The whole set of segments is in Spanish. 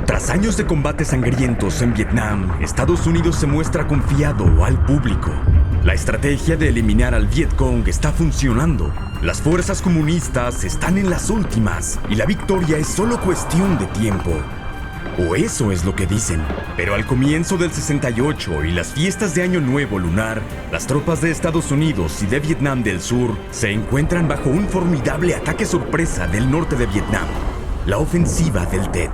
Tras años de combates sangrientos en Vietnam, Estados Unidos se muestra confiado al público. La estrategia de eliminar al Vietcong está funcionando. Las fuerzas comunistas están en las últimas y la victoria es solo cuestión de tiempo. O eso es lo que dicen. Pero al comienzo del 68 y las fiestas de Año Nuevo lunar, las tropas de Estados Unidos y de Vietnam del Sur se encuentran bajo un formidable ataque sorpresa del norte de Vietnam, la ofensiva del Tet.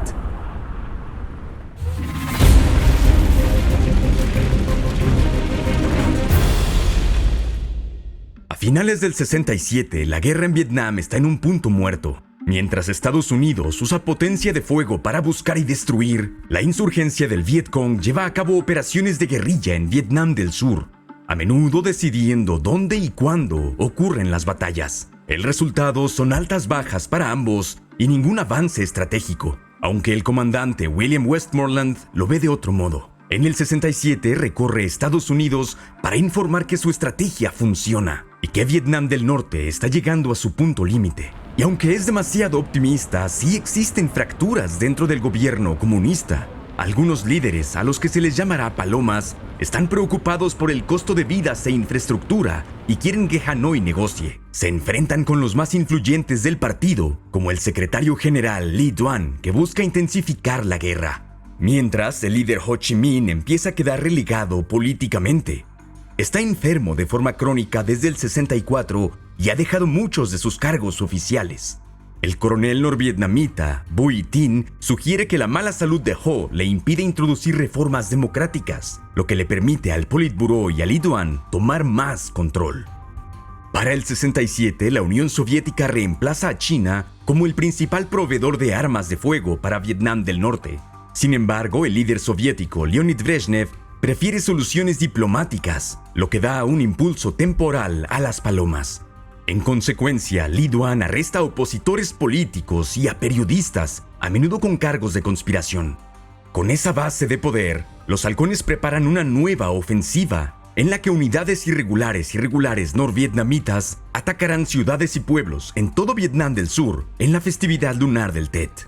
A finales del 67, la guerra en Vietnam está en un punto muerto. Mientras Estados Unidos usa potencia de fuego para buscar y destruir, la insurgencia del Vietcong lleva a cabo operaciones de guerrilla en Vietnam del Sur, a menudo decidiendo dónde y cuándo ocurren las batallas. El resultado son altas bajas para ambos y ningún avance estratégico, aunque el comandante William Westmoreland lo ve de otro modo. En el 67 recorre Estados Unidos para informar que su estrategia funciona y que Vietnam del Norte está llegando a su punto límite. Y aunque es demasiado optimista, sí existen fracturas dentro del gobierno comunista. Algunos líderes, a los que se les llamará palomas, están preocupados por el costo de vidas e infraestructura y quieren que Hanoi negocie. Se enfrentan con los más influyentes del partido, como el secretario general Lee Duan, que busca intensificar la guerra. Mientras, el líder Ho Chi Minh empieza a quedar relegado políticamente. Está enfermo de forma crónica desde el 64 y ha dejado muchos de sus cargos oficiales. El coronel norvietnamita Bui Tin sugiere que la mala salud de Ho le impide introducir reformas democráticas, lo que le permite al Politburó y a Lee Duan tomar más control. Para el 67, la Unión Soviética reemplaza a China como el principal proveedor de armas de fuego para Vietnam del Norte. Sin embargo, el líder soviético Leonid Brezhnev prefiere soluciones diplomáticas, lo que da un impulso temporal a las palomas. En consecuencia, Lee Duan arresta a opositores políticos y a periodistas, a menudo con cargos de conspiración. Con esa base de poder, los halcones preparan una nueva ofensiva, en la que unidades irregulares norvietnamitas atacarán ciudades y pueblos en todo Vietnam del Sur en la festividad lunar del Tet.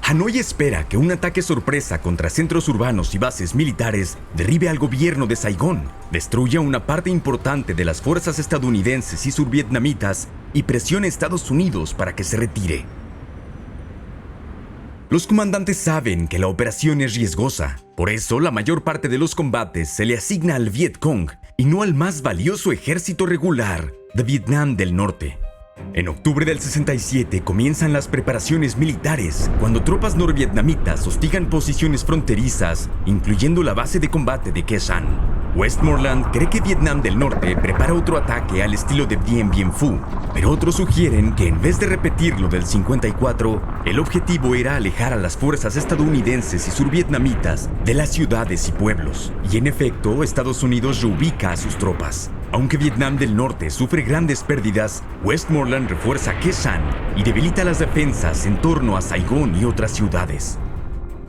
Hanoi espera que un ataque sorpresa contra centros urbanos y bases militares derribe al gobierno de Saigón, destruya una parte importante de las fuerzas estadounidenses y survietnamitas y presione a Estados Unidos para que se retire. Los comandantes saben que la operación es riesgosa, por eso la mayor parte de los combates se le asigna al Vietcong y no al más valioso ejército regular de Vietnam del Norte. En octubre del 67 comienzan las preparaciones militares, cuando tropas norvietnamitas hostigan posiciones fronterizas, incluyendo la base de combate de Khe Sanh. Westmoreland cree que Vietnam del Norte prepara otro ataque al estilo de Dien Bien Phu, pero otros sugieren que en vez de repetir lo del 54, el objetivo era alejar a las fuerzas estadounidenses y survietnamitas de las ciudades y pueblos. Y en efecto, Estados Unidos reubica a sus tropas. Aunque Vietnam del Norte sufre grandes pérdidas, Westmoreland refuerza Khe Sanh y debilita las defensas en torno a Saigón y otras ciudades.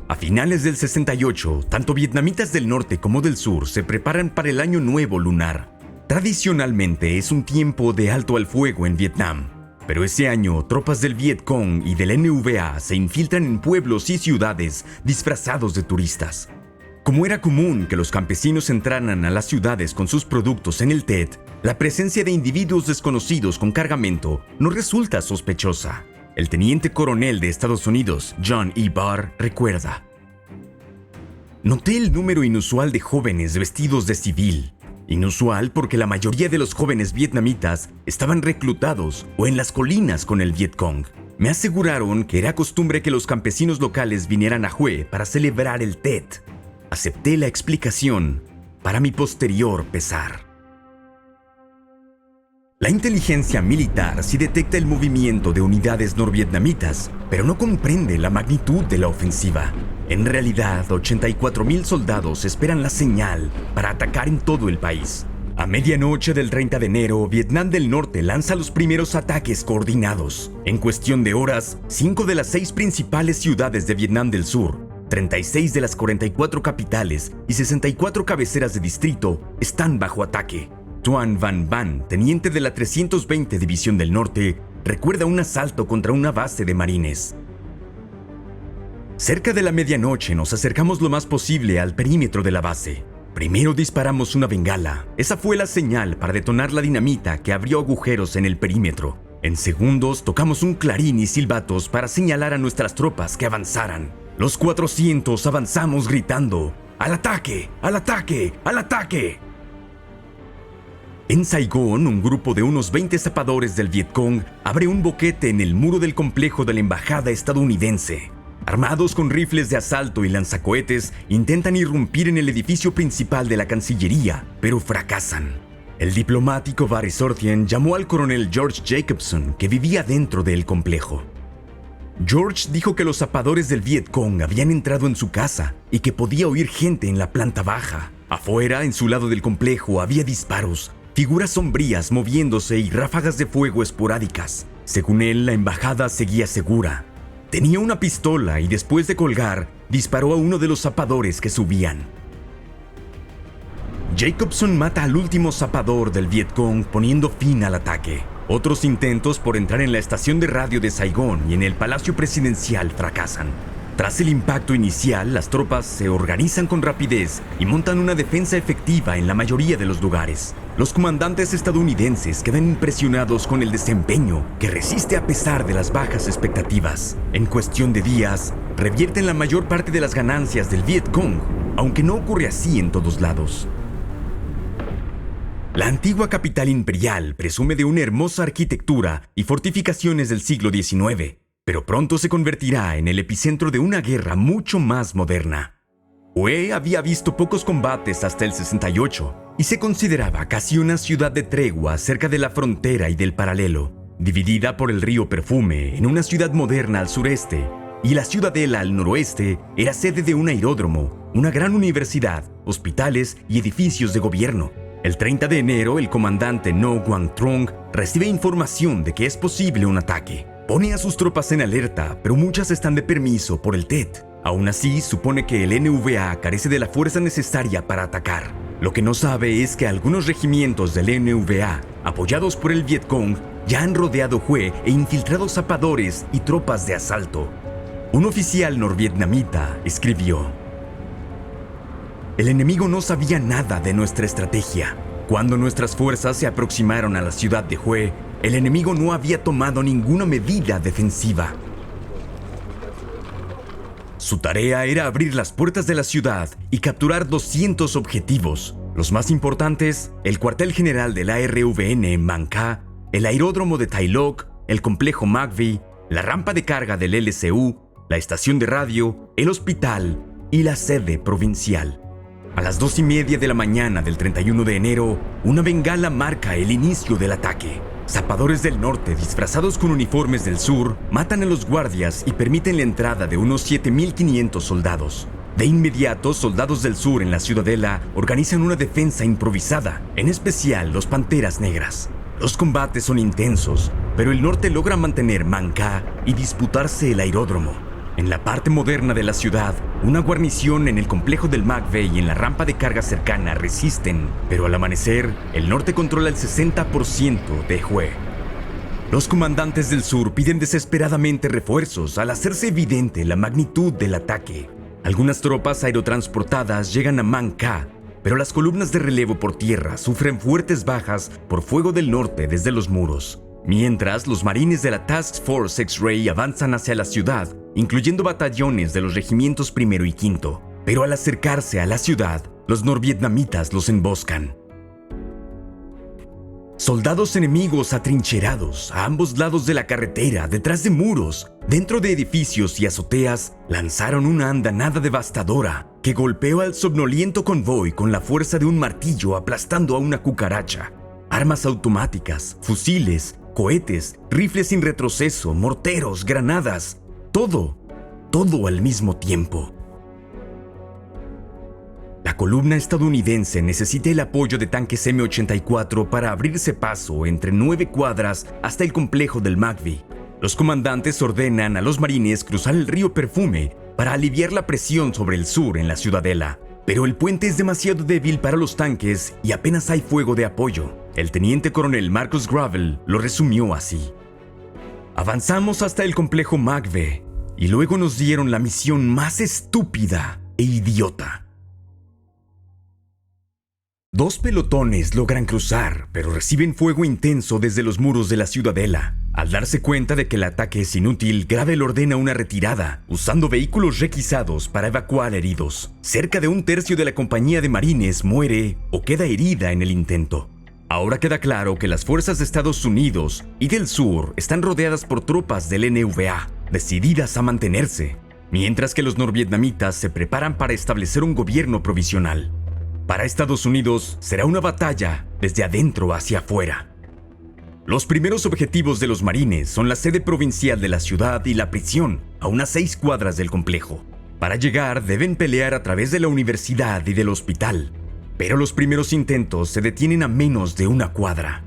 A finales del 68, tanto vietnamitas del norte como del sur se preparan para el Año Nuevo lunar. Tradicionalmente es un tiempo de alto al fuego en Vietnam, pero ese año tropas del Vietcong y del NVA se infiltran en pueblos y ciudades disfrazados de turistas. Como era común que los campesinos entraran a las ciudades con sus productos en el Tet, la presencia de individuos desconocidos con cargamento no resulta sospechosa. El teniente coronel de Estados Unidos, John E. Barr, recuerda: "Noté el número inusual de jóvenes vestidos de civil. Inusual porque la mayoría de los jóvenes vietnamitas estaban reclutados o en las colinas con el Vietcong. Me aseguraron que era costumbre que los campesinos locales vinieran a Hue para celebrar el Tet. Acepté la explicación para mi posterior pesar". La inteligencia militar sí detecta el movimiento de unidades norvietnamitas, pero no comprende la magnitud de la ofensiva. En realidad, 84,000 soldados esperan la señal para atacar en todo el país. A medianoche del 30 de enero, Vietnam del Norte lanza los primeros ataques coordinados. En cuestión de horas, 5 de las 6 principales ciudades de Vietnam del Sur, 36 de las 44 capitales y 64 cabeceras de distrito están bajo ataque. Tuan Van Van, teniente de la 320 División del Norte, recuerda un asalto contra una base de marines. Cerca de la medianoche nos acercamos lo más posible al perímetro de la base. Primero disparamos una bengala. Esa fue la señal para detonar la dinamita que abrió agujeros en el perímetro. En segundos tocamos un clarín y silbatos para señalar a nuestras tropas que avanzaran. Los 400 avanzamos gritando: ¡al ataque! ¡Al ataque! ¡Al ataque! En Saigón, un grupo de unos 20 zapadores del Vietcong abre un boquete en el muro del complejo de la embajada estadounidense. Armados con rifles de asalto y lanzacohetes, intentan irrumpir en el edificio principal de la Cancillería, pero fracasan. El diplomático Barry Sortien llamó al coronel George Jacobson, que vivía dentro del complejo. George dijo que los zapadores del Vietcong habían entrado en su casa y que podía oír gente en la planta baja. Afuera, en su lado del complejo, había disparos, figuras sombrías moviéndose y ráfagas de fuego esporádicas. Según él, la embajada seguía segura. Tenía una pistola y después de colgar, disparó a uno de los zapadores que subían. Jacobson mata al último zapador del Vietcong poniendo fin al ataque. Otros intentos por entrar en la estación de radio de Saigón y en el Palacio Presidencial fracasan. Tras el impacto inicial, las tropas se organizan con rapidez y montan una defensa efectiva en la mayoría de los lugares. Los comandantes estadounidenses quedan impresionados con el desempeño, que resiste a pesar de las bajas expectativas. En cuestión de días, revierten la mayor parte de las ganancias del Vietcong, aunque no ocurre así en todos lados. La antigua capital imperial presume de una hermosa arquitectura y fortificaciones del siglo XIX, pero pronto se convertirá en el epicentro de una guerra mucho más moderna. Hue había visto pocos combates hasta el 68 y se consideraba casi una ciudad de tregua cerca de la frontera y del paralelo, dividida por el río Perfume en una ciudad moderna al sureste, y la ciudadela al noroeste era sede de un aeródromo, una gran universidad, hospitales y edificios de gobierno. El 30 de enero, el comandante No Quang Trong recibe información de que es posible un ataque. Pone a sus tropas en alerta, pero muchas están de permiso por el TET. Aún así, supone que el NVA carece de la fuerza necesaria para atacar. Lo que no sabe es que algunos regimientos del NVA, apoyados por el Vietcong, ya han rodeado Hue e infiltrado zapadores y tropas de asalto. Un oficial norvietnamita escribió: el enemigo no sabía nada de nuestra estrategia. Cuando nuestras fuerzas se aproximaron a la ciudad de Hue, el enemigo no había tomado ninguna medida defensiva. Su tarea era abrir las puertas de la ciudad y capturar 200 objetivos. Los más importantes, el cuartel general del ARVN en Manca, el aeródromo de Tai Loc, el complejo McVie, la rampa de carga del LCU, la estación de radio, el hospital y la sede provincial. A las 2:30 de la mañana del 31 de enero, una bengala marca el inicio del ataque. Zapadores del norte, disfrazados con uniformes del sur, matan a los guardias y permiten la entrada de unos 7.500 soldados. De inmediato, soldados del sur en la ciudadela organizan una defensa improvisada, en especial los Panteras Negras. Los combates son intensos, pero el norte logra mantener Manca y disputarse el aeródromo. En la parte moderna de la ciudad, una guarnición en el complejo del McVie y en la rampa de carga cercana resisten, pero al amanecer, el norte controla el 60% de Hue. Los comandantes del sur piden desesperadamente refuerzos al hacerse evidente la magnitud del ataque. Algunas tropas aerotransportadas llegan a Manca, pero las columnas de relevo por tierra sufren fuertes bajas por fuego del norte desde los muros. Mientras, los marines de la Task Force X-Ray avanzan hacia la ciudad, incluyendo batallones de los regimientos primero y quinto. Pero al acercarse a la ciudad, los norvietnamitas los emboscan. Soldados enemigos atrincherados a ambos lados de la carretera, detrás de muros, dentro de edificios y azoteas, lanzaron una andanada devastadora que golpeó al somnoliento convoy con la fuerza de un martillo aplastando a una cucaracha. Armas automáticas, fusiles, cohetes, rifles sin retroceso, morteros, granadas, todo al mismo tiempo. La columna estadounidense necesita el apoyo de tanques M-84 para abrirse paso entre 9 cuadras hasta el complejo del McVie. Los comandantes ordenan a los marines cruzar el río Perfume para aliviar la presión sobre el sur en la ciudadela. Pero el puente es demasiado débil para los tanques y apenas hay fuego de apoyo. El teniente coronel Marcus Gravel lo resumió así: avanzamos hasta el complejo McVie. y luego nos dieron la misión más estúpida e idiota. 2 pelotones logran cruzar, pero reciben fuego intenso desde los muros de la ciudadela. Al darse cuenta de que el ataque es inútil, Gravel ordena una retirada, usando vehículos requisados para evacuar heridos. Cerca de 1/3 de la compañía de marines muere o queda herida en el intento. Ahora queda claro que las fuerzas de Estados Unidos y del sur están rodeadas por tropas del NVA, decididas a mantenerse, mientras que los norvietnamitas se preparan para establecer un gobierno provisional. Para Estados Unidos será una batalla desde adentro hacia afuera. Los primeros objetivos de los marines son la sede provincial de la ciudad y la prisión, a unas 6 cuadras del complejo. Para llegar deben pelear a través de la universidad y del hospital, pero los primeros intentos se detienen a menos de 1 cuadra.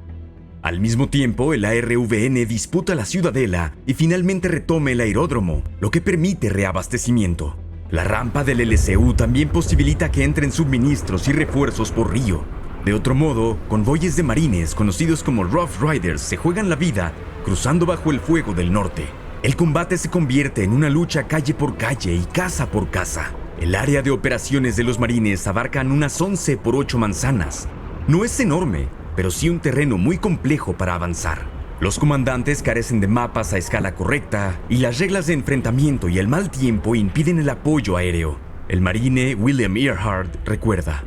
Al mismo tiempo, el ARVN disputa la ciudadela y finalmente retoma el aeródromo, lo que permite reabastecimiento. La rampa del LSU también posibilita que entren suministros y refuerzos por río. De otro modo, convoyes de marines conocidos como Rough Riders se juegan la vida cruzando bajo el fuego del norte. El combate se convierte en una lucha calle por calle y casa por casa. El área de operaciones de los marines abarcan unas 11 por 8 manzanas. No es enorme, pero sí un terreno muy complejo para avanzar. Los comandantes carecen de mapas a escala correcta y las reglas de enfrentamiento y el mal tiempo impiden el apoyo aéreo. El marine William Earhart recuerda: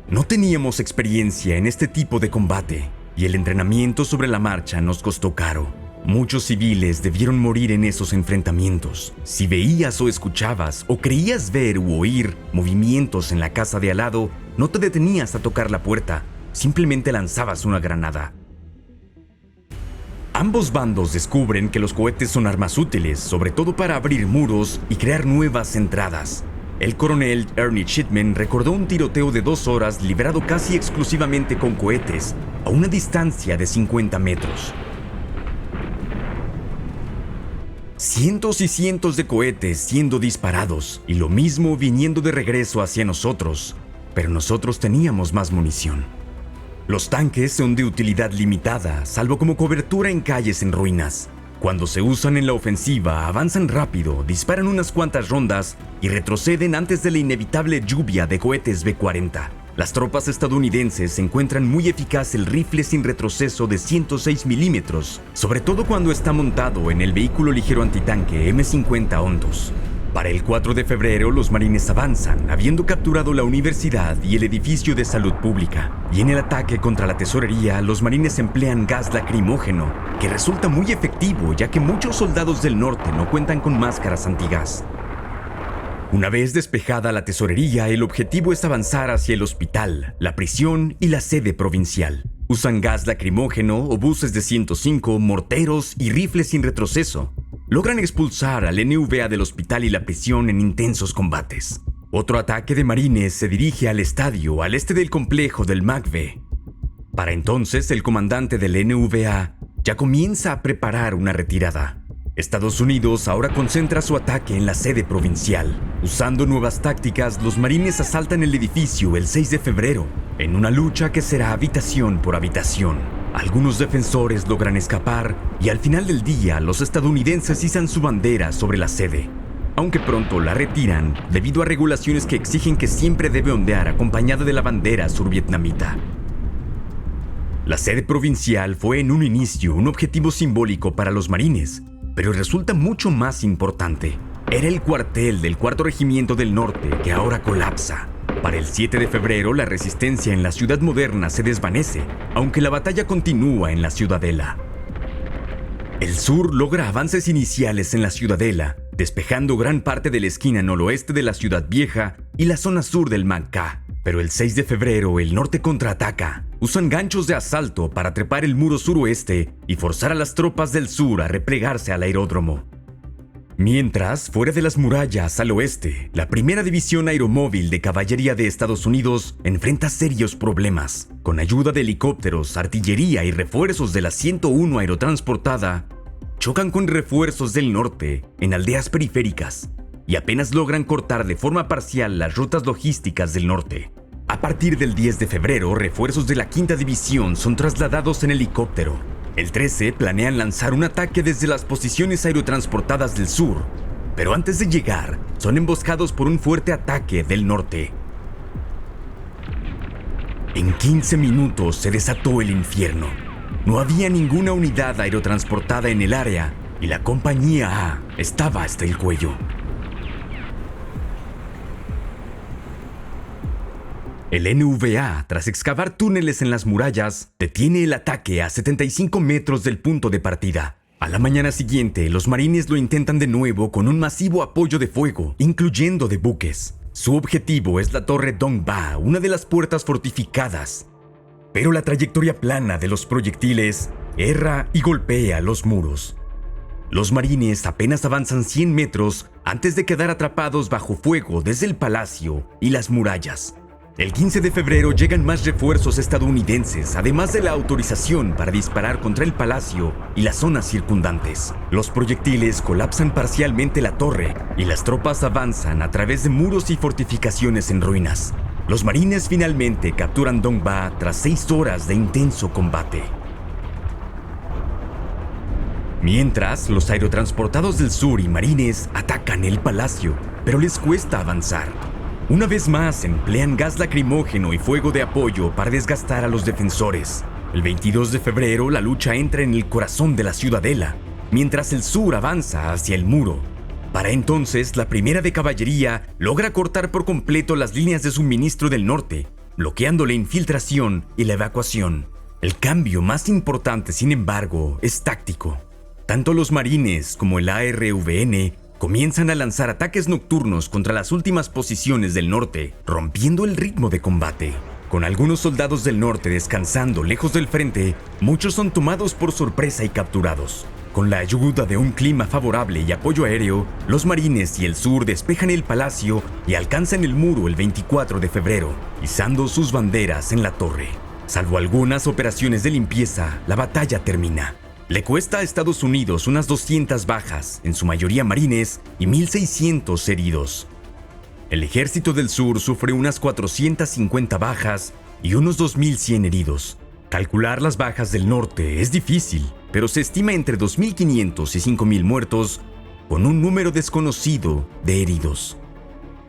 "No teníamos experiencia en este tipo de combate y el entrenamiento sobre la marcha nos costó caro. Muchos civiles debieron morir en esos enfrentamientos. Si veías o escuchabas o creías ver u oír movimientos en la casa de al lado, no te detenías a tocar la puerta, simplemente lanzabas una granada". Ambos bandos descubren que los cohetes son armas útiles, sobre todo para abrir muros y crear nuevas entradas. El coronel Ernie Shipman recordó un tiroteo de 2 horas librado casi exclusivamente con cohetes, a una distancia de 50 metros. Cientos y cientos de cohetes siendo disparados, y lo mismo viniendo de regreso hacia nosotros, pero nosotros teníamos más munición. Los tanques son de utilidad limitada, salvo como cobertura en calles en ruinas. Cuando se usan en la ofensiva, avanzan rápido, disparan unas cuantas rondas y retroceden antes de la inevitable lluvia de cohetes B-40. Las tropas estadounidenses encuentran muy eficaz el rifle sin retroceso de 106 milímetros, sobre todo cuando está montado en el vehículo ligero antitanque M50 Ontos. Para el 4 de febrero, los marines avanzan, habiendo capturado la universidad y el edificio de salud pública. Y en el ataque contra la tesorería, los marines emplean gas lacrimógeno, que resulta muy efectivo ya que muchos soldados del norte no cuentan con máscaras antigas. Una vez despejada la tesorería, el objetivo es avanzar hacia el hospital, la prisión y la sede provincial. Usan gas lacrimógeno, obuses de 105, morteros y rifles sin retroceso. Logran expulsar al NVA del hospital y la prisión en intensos combates. Otro ataque de marines se dirige al estadio al este del complejo del McVeigh. Para entonces, el comandante del NVA ya comienza a preparar una retirada. Estados Unidos ahora concentra su ataque en la sede provincial. Usando nuevas tácticas, los marines asaltan el edificio el 6 de febrero, en una lucha que será habitación por habitación. Algunos defensores logran escapar y al final del día los estadounidenses izan su bandera sobre la sede, aunque pronto la retiran debido a regulaciones que exigen que siempre debe ondear acompañada de la bandera survietnamita. La sede provincial fue en un inicio un objetivo simbólico para los marines, pero resulta mucho más importante. Era el cuartel del 4º Regimiento del Norte que ahora colapsa. Para el 7 de febrero, la resistencia en la ciudad moderna se desvanece, aunque la batalla continúa en la ciudadela. El sur logra avances iniciales en la ciudadela, despejando gran parte de la esquina noroeste de la ciudad vieja y la zona sur del McCaa. Pero el 6 de febrero, el norte contraataca. Usan ganchos de asalto para trepar el muro suroeste y forzar a las tropas del sur a replegarse al aeródromo. Mientras, fuera de las murallas al oeste, la primera división aeromóvil de caballería de Estados Unidos enfrenta serios problemas. Con ayuda de helicópteros, artillería y refuerzos de la 101 aerotransportada, chocan con refuerzos del norte en aldeas periféricas y apenas logran cortar de forma parcial las rutas logísticas del norte. A partir del 10 de febrero, refuerzos de la 5ª División son trasladados en helicóptero. El 13 planean lanzar un ataque desde las posiciones aerotransportadas del sur, pero antes de llegar, son emboscados por un fuerte ataque del norte. En 15 minutos se desató el infierno. No había ninguna unidad aerotransportada en el área y la compañía A estaba hasta el cuello. El NVA, tras excavar túneles en las murallas, detiene el ataque a 75 metros del punto de partida. A la mañana siguiente, los marines lo intentan de nuevo con un masivo apoyo de fuego, incluyendo de buques. Su objetivo es la torre Dong Ba, una de las puertas fortificadas. Pero la trayectoria plana de los proyectiles erra y golpea los muros. Los marines apenas avanzan 100 metros antes de quedar atrapados bajo fuego desde el palacio y las murallas. El 15 de febrero llegan más refuerzos estadounidenses, además de la autorización para disparar contra el palacio y las zonas circundantes. Los proyectiles colapsan parcialmente la torre y las tropas avanzan a través de muros y fortificaciones en ruinas. Los marines finalmente capturan Dong Ba tras 6 horas de intenso combate. Mientras, los aerotransportados del sur y marines atacan el palacio, pero les cuesta avanzar. Una vez más, emplean gas lacrimógeno y fuego de apoyo para desgastar a los defensores. El 22 de febrero, la lucha entra en el corazón de la ciudadela, mientras el sur avanza hacia el muro. Para entonces, la primera de caballería logra cortar por completo las líneas de suministro del norte, bloqueando la infiltración y la evacuación. El cambio más importante, sin embargo, es táctico. Tanto los marines como el ARVN comienzan a lanzar ataques nocturnos contra las últimas posiciones del norte, rompiendo el ritmo de combate. Con algunos soldados del norte descansando lejos del frente, muchos son tomados por sorpresa y capturados. Con la ayuda de un clima favorable y apoyo aéreo, los marines y el sur despejan el palacio y alcanzan el muro el 24 de febrero, izando sus banderas en la torre. Salvo algunas operaciones de limpieza, la batalla termina. Le cuesta a Estados Unidos unas 200 bajas, en su mayoría marines, y 1,600 heridos. El ejército del sur sufre unas 450 bajas y unos 2,100 heridos. Calcular las bajas del norte es difícil, pero se estima entre 2,500 y 5,000 muertos, con un número desconocido de heridos.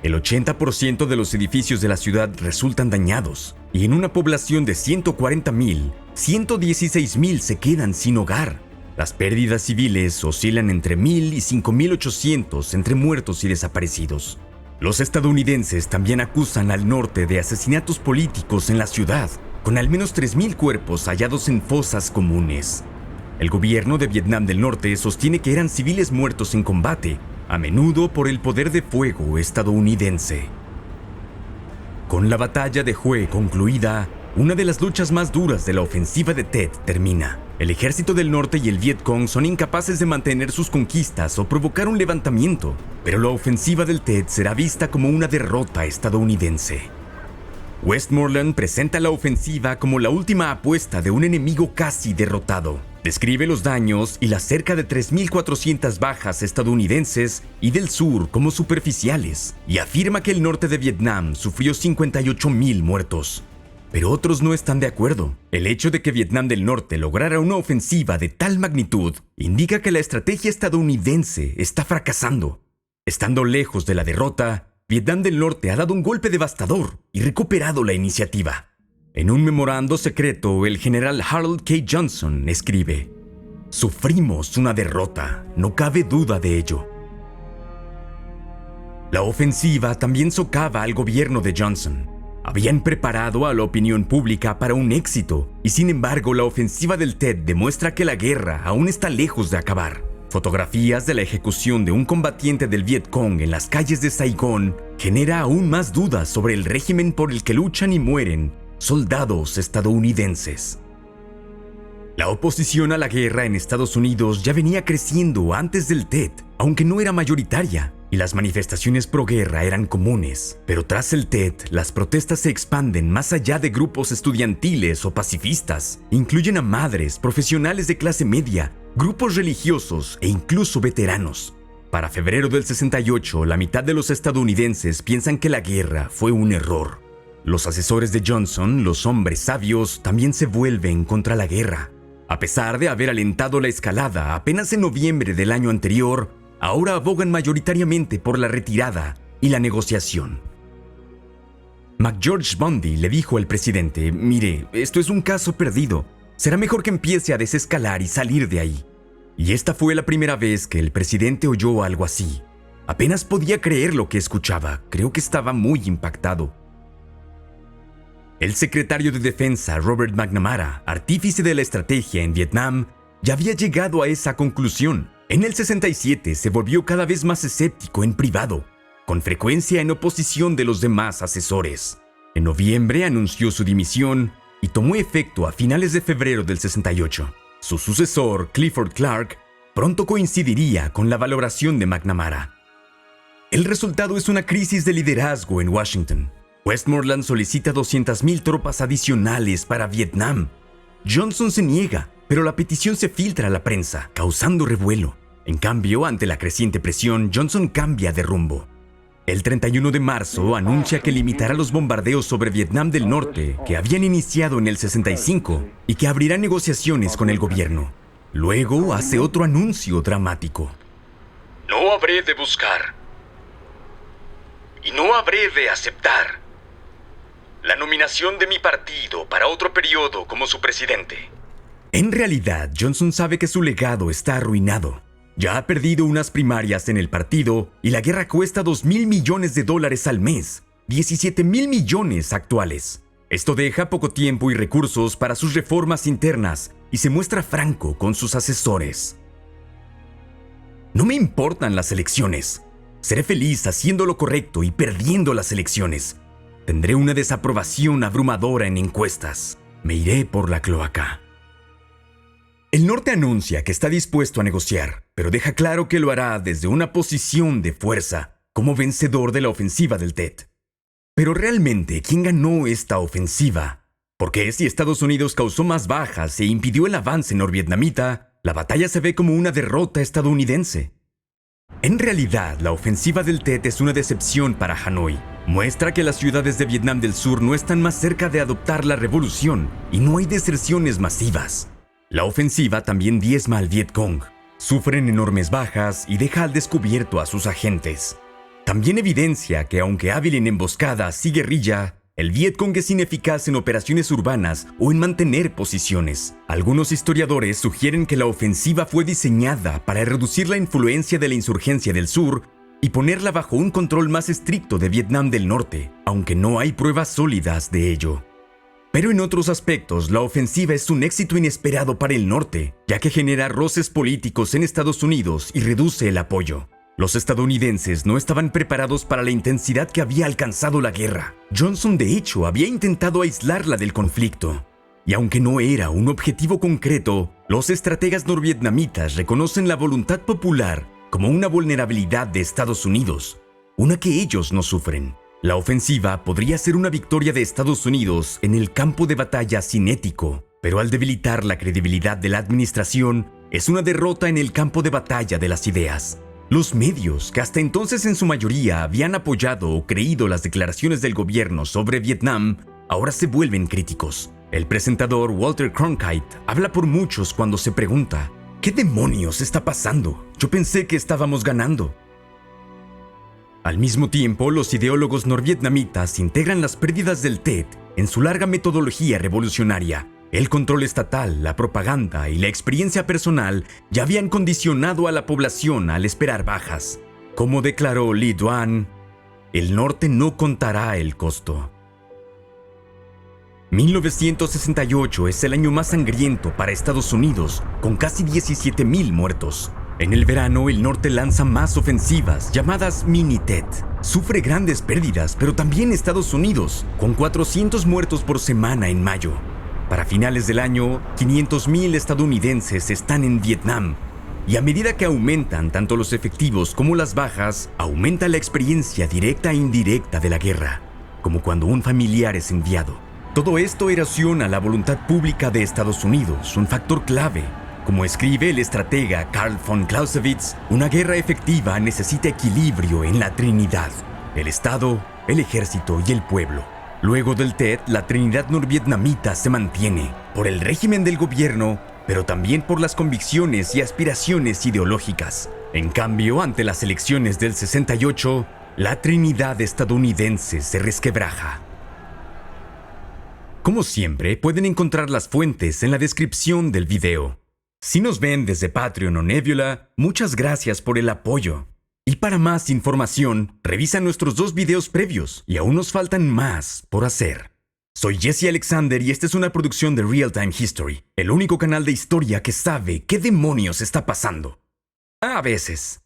El 80% de los edificios de la ciudad resultan dañados, y en una población de 140,000, 116,000 se quedan sin hogar. Las pérdidas civiles oscilan entre 1,000 y 5,800 entre muertos y desaparecidos. Los estadounidenses también acusan al norte de asesinatos políticos en la ciudad, con al menos 3,000 cuerpos hallados en fosas comunes. El gobierno de Vietnam del Norte sostiene que eran civiles muertos en combate, a menudo por el poder de fuego estadounidense. Con la batalla de Hue concluida, una de las luchas más duras de la ofensiva de Tet termina. El ejército del norte y el Vietcong son incapaces de mantener sus conquistas o provocar un levantamiento, pero la ofensiva del Tet será vista como una derrota estadounidense. Westmoreland presenta la ofensiva como la última apuesta de un enemigo casi derrotado. Describe los daños y las cerca de 3,400 bajas estadounidenses y del sur como superficiales, y afirma que el norte de Vietnam sufrió 58,000 muertos. Pero otros no están de acuerdo. El hecho de que Vietnam del Norte lograra una ofensiva de tal magnitud indica que la estrategia estadounidense está fracasando. Estando lejos de la derrota, Vietnam del Norte ha dado un golpe devastador y recuperado la iniciativa. En un memorando secreto, el general Harold K. Johnson escribe: "Sufrimos una derrota, no cabe duda de ello". La ofensiva también socava al gobierno de Johnson. Habían preparado a la opinión pública para un éxito, y sin embargo la ofensiva del Tet demuestra que la guerra aún está lejos de acabar. Fotografías de la ejecución de un combatiente del Vietcong en las calles de Saigón genera aún más dudas sobre el régimen por el que luchan y mueren soldados estadounidenses. La oposición a la guerra en Estados Unidos ya venía creciendo antes del Tet, aunque no era mayoritaria, y las manifestaciones pro-guerra eran comunes. Pero tras el Tet, las protestas se expanden más allá de grupos estudiantiles o pacifistas. Incluyen a madres, profesionales de clase media, grupos religiosos e incluso veteranos. Para febrero del 68, la mitad de los estadounidenses piensan que la guerra fue un error. Los asesores de Johnson, los hombres sabios, también se vuelven contra la guerra. A pesar de haber alentado la escalada apenas en noviembre del año anterior, ahora abogan mayoritariamente por la retirada y la negociación. McGeorge Bundy le dijo al presidente: «Mire, esto es un caso perdido. Será mejor que empiece a desescalar y salir de ahí». Y esta fue la primera vez que el presidente oyó algo así. Apenas podía creer lo que escuchaba. Creo que estaba muy impactado. El secretario de Defensa, Robert McNamara, artífice de la estrategia en Vietnam, ya había llegado a esa conclusión. En el 67 se volvió cada vez más escéptico en privado, con frecuencia en oposición de los demás asesores. En noviembre anunció su dimisión y tomó efecto a finales de febrero del 68. Su sucesor, Clifford Clark, pronto coincidiría con la valoración de McNamara. El resultado es una crisis de liderazgo en Washington. Westmoreland solicita 200,000 tropas adicionales para Vietnam. Johnson se niega, pero la petición se filtra a la prensa, causando revuelo. En cambio, ante la creciente presión, Johnson cambia de rumbo. El 31 de marzo anuncia que limitará los bombardeos sobre Vietnam del Norte, que habían iniciado en el 65, y que abrirá negociaciones con el gobierno. Luego hace otro anuncio dramático. No habré de buscar y no habré de aceptar la nominación de mi partido para otro periodo como su presidente. En realidad, Johnson sabe que su legado está arruinado. Ya ha perdido unas primarias en el partido y la guerra cuesta $2,000 millones al mes, 17,000 millones actuales. Esto deja poco tiempo y recursos para sus reformas internas y se muestra franco con sus asesores. No me importan las elecciones. Seré feliz haciendo lo correcto y perdiendo las elecciones. Tendré una desaprobación abrumadora en encuestas. Me iré por la cloaca. El norte anuncia que está dispuesto a negociar, pero deja claro que lo hará desde una posición de fuerza, como vencedor de la ofensiva del Tet. Pero realmente, ¿quién ganó esta ofensiva? Porque si Estados Unidos causó más bajas e impidió el avance norvietnamita, la batalla se ve como una derrota estadounidense. En realidad, la ofensiva del Tet es una decepción para Hanoi. Muestra que las ciudades de Vietnam del Sur no están más cerca de adoptar la revolución y no hay deserciones masivas. La ofensiva también diezma al Vietcong. Sufren enormes bajas y deja al descubierto a sus agentes. También evidencia que aunque hábil en emboscadas y guerrilla, el Vietcong es ineficaz en operaciones urbanas o en mantener posiciones. Algunos historiadores sugieren que la ofensiva fue diseñada para reducir la influencia de la insurgencia del sur y ponerla bajo un control más estricto de Vietnam del Norte, aunque no hay pruebas sólidas de ello. Pero en otros aspectos, la ofensiva es un éxito inesperado para el norte, ya que genera roces políticos en Estados Unidos y reduce el apoyo. Los estadounidenses no estaban preparados para la intensidad que había alcanzado la guerra. Johnson, de hecho, había intentado aislarla del conflicto. Y aunque no era un objetivo concreto, los estrategas norvietnamitas reconocen la voluntad popular como una vulnerabilidad de Estados Unidos, una que ellos no sufren. La ofensiva podría ser una victoria de Estados Unidos en el campo de batalla cinético, pero al debilitar la credibilidad de la administración, es una derrota en el campo de batalla de las ideas. Los medios, que hasta entonces en su mayoría habían apoyado o creído las declaraciones del gobierno sobre Vietnam, ahora se vuelven críticos. El presentador Walter Cronkite habla por muchos cuando se pregunta: ¿qué demonios está pasando? Yo pensé que estábamos ganando. Al mismo tiempo, los ideólogos norvietnamitas integran las pérdidas del Tet en su larga metodología revolucionaria. El control estatal, la propaganda y la experiencia personal ya habían condicionado a la población al esperar bajas. Como declaró Lee Duan, el norte no contará el costo. 1968 es el año más sangriento para Estados Unidos, con casi 17,000 muertos. En el verano, el norte lanza más ofensivas, llamadas Mini-Tet. Sufre grandes pérdidas, pero también Estados Unidos, con 400 muertos por semana en mayo. Para finales del año, 500,000 estadounidenses están en Vietnam. Y a medida que aumentan tanto los efectivos como las bajas, aumenta la experiencia directa e indirecta de la guerra, como cuando un familiar es enviado. Todo esto erosiona la voluntad pública de Estados Unidos, un factor clave. Como escribe el estratega Karl von Clausewitz, una guerra efectiva necesita equilibrio en la Trinidad: el Estado, el ejército y el pueblo. Luego del Tet, la Trinidad norvietnamita se mantiene por el régimen del gobierno, pero también por las convicciones y aspiraciones ideológicas. En cambio, ante las elecciones del 68, la Trinidad estadounidense se resquebraja. Como siempre, pueden encontrar las fuentes en la descripción del video. Si nos ven desde Patreon o Nebula, muchas gracias por el apoyo. Y para más información, revisa nuestros 2 videos previos, y aún nos faltan más por hacer. Soy Jesse Alexander y esta es una producción de Real Time History, el único canal de historia que sabe qué demonios está pasando. A veces.